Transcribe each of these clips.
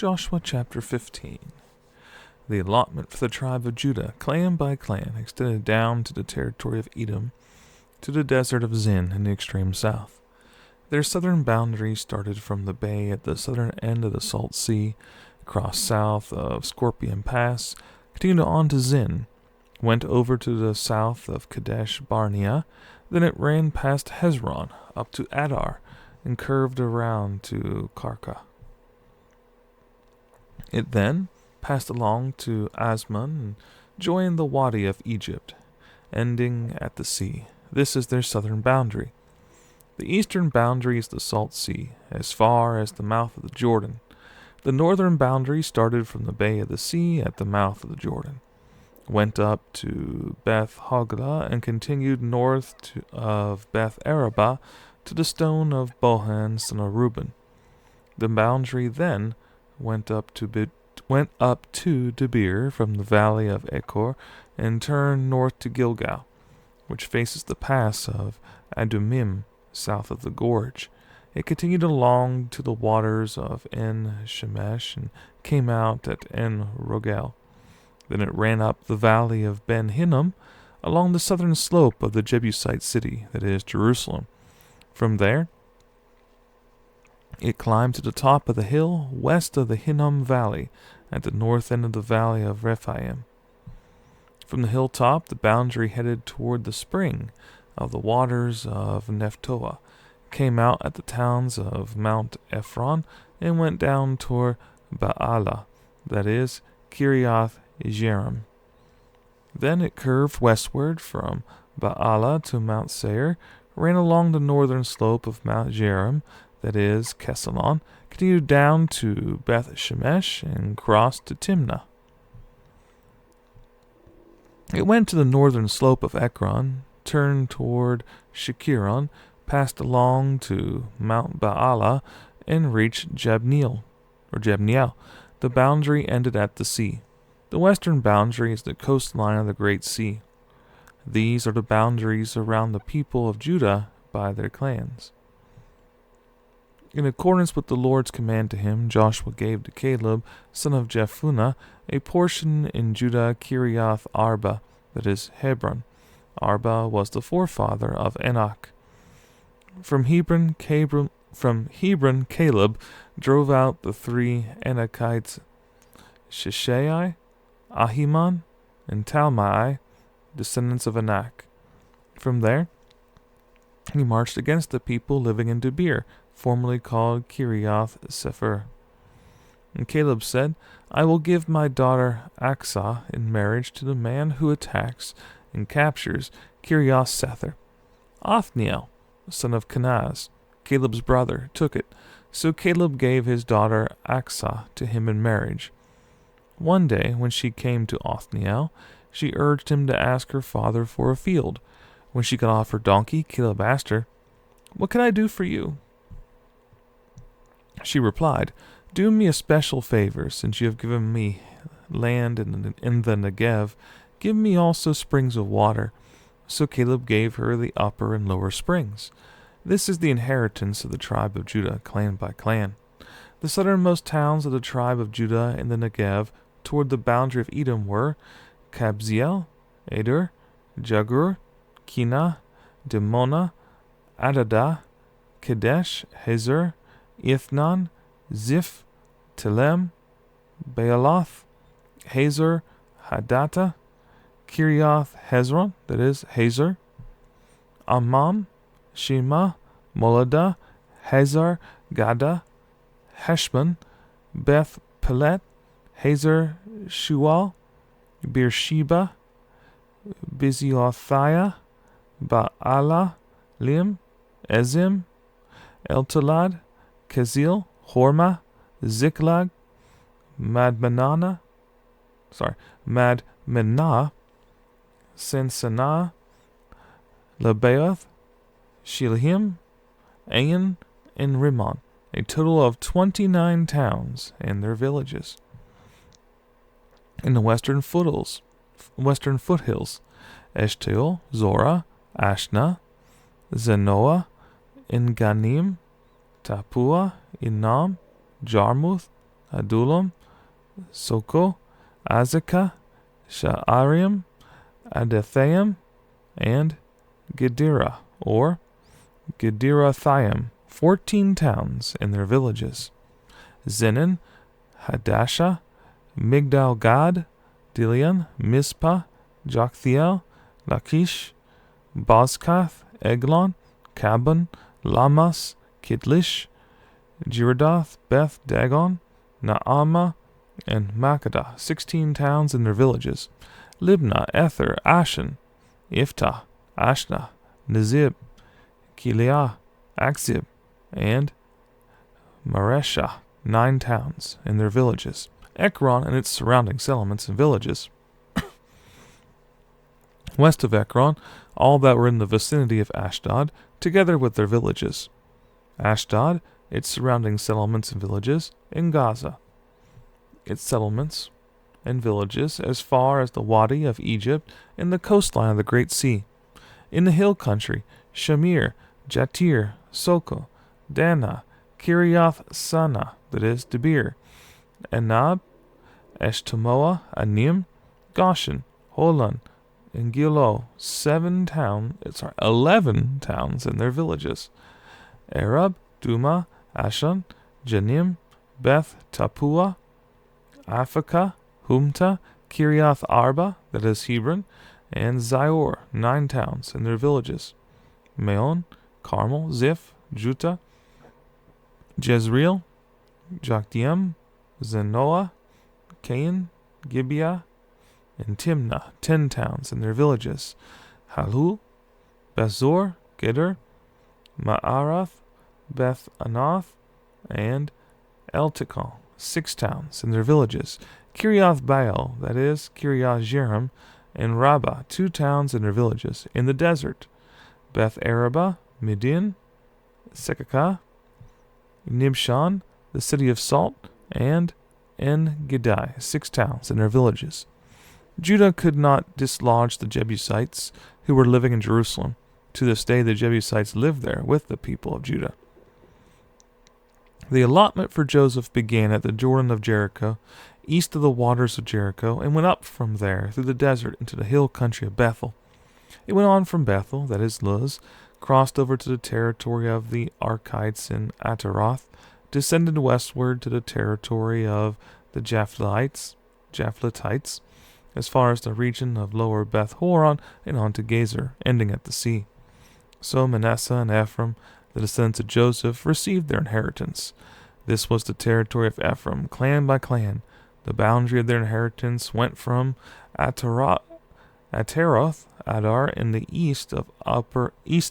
Joshua chapter 15. The allotment for the tribe of Judah, clan by clan, extended down to the territory of Edom, to the desert of Zin in the extreme south. Their southern boundary started from the bay at the southern end of the Salt Sea, crossed south of Scorpion Pass, continued on to Zin, went over to the south of Kadesh Barnea, then it ran past Hezron up to Adar, and curved around to Karka. It then passed along to Asmon and joined the Wadi of Egypt, ending at the sea. This is their southern boundary. The eastern boundary is the Salt Sea, as far as the mouth of the Jordan. The northern boundary started from the Bay of the Sea at the mouth of the Jordan, went up to Beth Hoglah, and continued north of Beth Arabah to the stone of Bohan, son of Reuben. The boundary then went up to Debir from the valley of Achor, and turned north to Gilgal, which faces the pass of Adumim, south of the gorge. It continued along to the waters of En Shemesh, and came out at En Rogel. Then it ran up the valley of Ben Hinnom, along the southern slope of the Jebusite city, that is, Jerusalem. From there, it climbed to the top of the hill west of the Hinnom Valley, at the north end of the valley of Rephaim. From the hilltop, the boundary headed toward the spring of the waters of Nephtoah, came out at the towns of Mount Ephron, and went down toward Baalah, that is, Kiriath Jearim. Then it curved westward from Baalah to Mount Seir, ran along the northern slope of Mount Jearim, that is, Kesalon, continued down to Beth Shemesh, and crossed to Timnah. It went to the northern slope of Ekron, turned toward Shekiron, passed along to Mount Baalah, and reached Jabneel. The boundary ended at the sea. The western boundary is the coastline of the Great Sea. These are the boundaries around the people of Judah by their clans. In accordance with the Lord's command to him, Joshua gave to Caleb, son of Jephunneh, a portion in Judah, Kiriath Arba, that is, Hebron. Arba was the forefather of Enoch. From Hebron, Caleb drove out the three Anakites, Sheshai, Ahiman, and Talmai, descendants of Anak. From there, he marched against the people living in Debir, formerly called Kiriath Sefer. And Caleb said, I will give my daughter Aksah in marriage to the man who attacks and captures Kiriath Sether. Othniel, son of Kenaz, Caleb's brother, took it, so Caleb gave his daughter Aksah to him in marriage. One day, when she came to Othniel, she urged him to ask her father for a field. When she got off her donkey, Caleb asked her, What can I do for you? She replied, Do me a special favor, since you have given me land in the Negev. Give me also springs of water. So Caleb gave her the upper and lower springs. This is the inheritance of the tribe of Judah, clan by clan. The southernmost towns of the tribe of Judah in the Negev, toward the boundary of Edom, were Kabziel, Adur, Jagur, Kina, Dimona, Adadah, Kadesh, Hazor, Ithnan, Ziph, Telem, Baaloth, Hazor, Hadattah, Kiriath Hezron, that is, Hazor, Amam, Shema, Moladah, Hazar, Gada, Heshbon, Beth Pelet, Hazar Shual, Beersheba, Biziothaiah, Baalah, Lim, Ezim, Eltolad, Kezil, Hormah, Ziklag, Madmenah, Sensanah, Lebaoth, Shilhim, Ain, and Rimmon, a total of 29 towns and their villages. In the western foothills, Eshtaol, Zorah, Ashna, Zenoah, Enganim, Tapua, Inam, Jarmuth, Adullam, Soko, Azekah, Sha'arim, Adathaim, and Gedera, or Gederathaim, 14 towns and their villages. Zenon, Hadashah, Migdal Gad, Dilian, Mizpah, Joktheel, Lachish, Bozkath, Eglon, Kabon, Lamas, Kitlish, Jiradoth, Beth Dagon, Naamah, and Makkedah, 16 towns and their villages. Libnah, Ether, Ashan, Iftah, Ashna, Nezib, Kiliah, Akzib, and Mareshah, 9 towns and their villages. Ekron and its surrounding settlements and villages. West of Ekron, all that were in the vicinity of Ashdod, together with their villages. Ashdod, its surrounding settlements and villages, in Gaza, its settlements and villages as far as the Wadi of Egypt and the coastline of the Great Sea. In the hill country, Shamir, Jatir, Soko, Dana, Kiriath Sana, that is, Debir, Anab, Eshtemoa, Anim, Goshen, Holon, and Gilo, 11 towns and their villages. Arab, Duma, Ashan, Janim, Beth Tapua, Afaka, Humta, Kiriath Arba, that is Hebron, and Zior, 9 towns and their villages. Meon, Carmel, Ziph, Juta, Jezreel, Jokdeam, Zenoah, Cain, Gibeah, and Timnah, 10 towns and their villages. Halul, Bezor, Geder, Ma'arath, Beth Anath, and Eltekon, 6 towns and their villages. Kiriath Baal, that is, Kiriath Jearim, and Rabbah, 2 towns and their villages. In the desert, Beth Araba, Midian, Sekakah, Nibshan, the city of salt, and En-Gedi, 6 towns and their villages. Judah could not dislodge the Jebusites who were living in Jerusalem. To this day, the Jebusites live there with the people of Judah. The allotment for Joseph began at the Jordan of Jericho, east of the waters of Jericho, and went up from there through the desert into the hill country of Bethel. It went on from Bethel, that is Luz, crossed over to the territory of the Archites in Ataroth, descended westward to the territory of the Japhletites, as far as the region of lower Beth Horon and on to Gezer, ending at the sea. So Manasseh and Ephraim, the descendants of Joseph, received their inheritance. This was the territory of Ephraim, clan by clan. The boundary of their inheritance went from Ataroth Adar in the east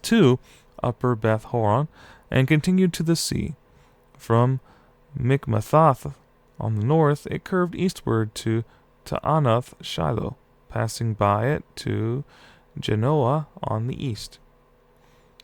to upper Beth Horon, and continued to the sea. From Mikmathoth on the north, it curved eastward to Ta'anath Shiloh, passing by it to Genoa on the east.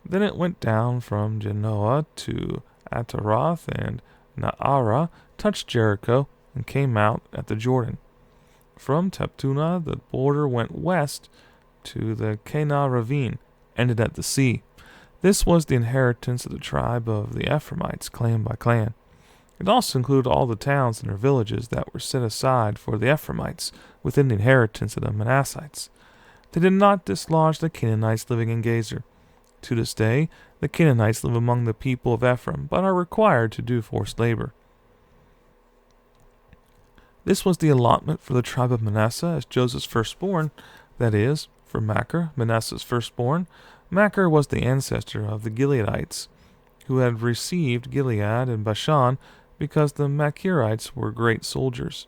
Then it went down from Genoa to Ataroth and Naarah, touched Jericho, and came out at the Jordan. From Taptuna, the border went west to the Kenah ravine, ended at the sea. This was the inheritance of the tribe of the Ephraimites, clan by clan. It also included all the towns and their villages that were set aside for the Ephraimites within the inheritance of the Manassites. They did not dislodge the Canaanites living in Gezer. To this day, the Canaanites live among the people of Ephraim, but are required to do forced labor. This was the allotment for the tribe of Manasseh as Joseph's firstborn, that is, for Machir, Manasseh's firstborn. Machir was the ancestor of the Gileadites, who had received Gilead and Bashan because the Machirites were great soldiers.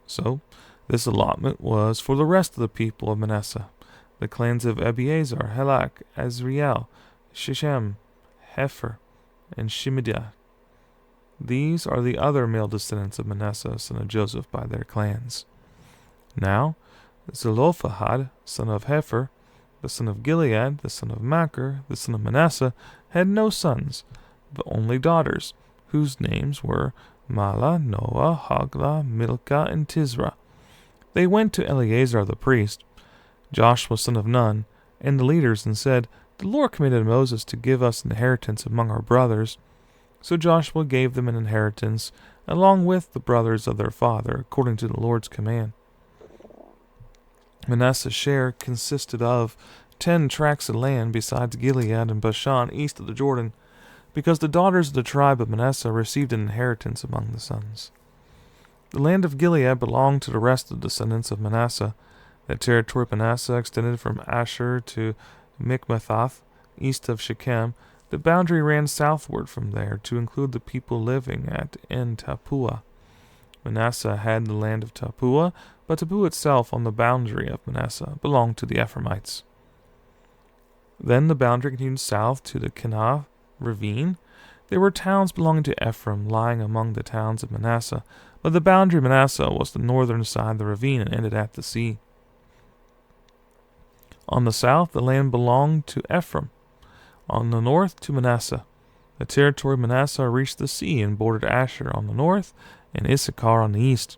So, this allotment was for the rest of the people of Manasseh, the clans of Abiezer, Helak, Azriel, Shechem, Hefer, and Shemidah. These are the other male descendants of Manasseh, son of Joseph, by their clans. Now, Zelophehad, son of Hefer, the son of Gilead, the son of Machir, the son of Manasseh, had no sons, but only daughters, whose names were Mahlah, Noah, Hoglah, Milcah, and Tisra. They went to Eleazar the priest, Joshua son of Nun, and the leaders, and said, "The Lord commanded Moses to give us inheritance among our brothers." So Joshua gave them an inheritance, along with the brothers of their father, according to the Lord's command. Manasseh's share consisted of 10 tracts of land besides Gilead and Bashan east of the Jordan, because the daughters of the tribe of Manasseh received an inheritance among the sons. The land of Gilead belonged to the rest of the descendants of Manasseh. The territory of Manasseh extended from Asher to Mikmethath, east of Shechem. The boundary ran southward from there to include the people living at En Tappuah. Manasseh had the land of Tappuah, but Tappuah itself on the boundary of Manasseh belonged to the Ephraimites. Then the boundary continued south to the Kenah ravine. There were towns belonging to Ephraim lying among the towns of Manasseh, but the boundary of Manasseh was the northern side of the ravine and ended at the sea. On the south, the land belonged to Ephraim. On the north, to Manasseh. The territory of Manasseh reached the sea and bordered Asher on the north and Issachar on the east.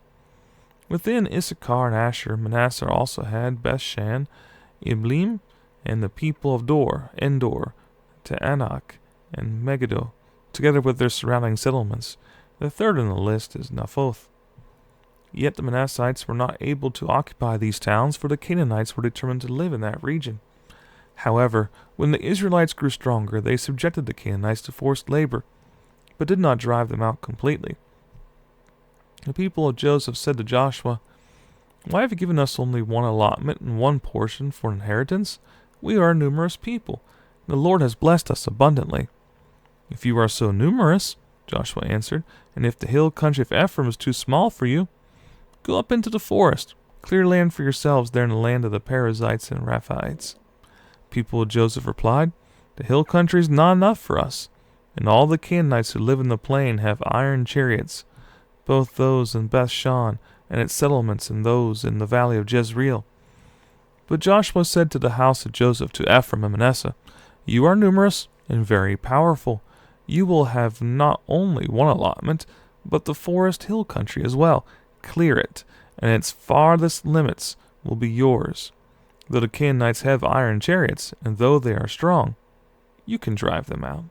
Within Issachar and Asher, Manasseh also had Bethshan, Iblim, and the people of Dor, Endor, Teanak, and Megiddo, together with their surrounding settlements. The third on the list is Naphoth. Yet the Manassites were not able to occupy these towns, for the Canaanites were determined to live in that region. However, when the Israelites grew stronger, they subjected the Canaanites to forced labor, but did not drive them out completely. The people of Joseph said to Joshua, "Why have you given us only one allotment and one portion for an inheritance? We are a numerous people, and the Lord has blessed us abundantly." "If you are so numerous," Joshua answered, "and if the hill country of Ephraim is too small for you, go up into the forest, clear land for yourselves there in the land of the Perizzites and Rephaites." People of Joseph replied, "The hill country is not enough for us, and all the Canaanites who live in the plain have iron chariots, both those in Bethshan and its settlements and those in the valley of Jezreel." But Joshua said to the house of Joseph, to Ephraim and Manasseh, "You are numerous and very powerful. You will have not only one allotment, but the forest hill country as well. Clear it, and its farthest limits will be yours. Though the Canaanites have iron chariots, and though they are strong, you can drive them out."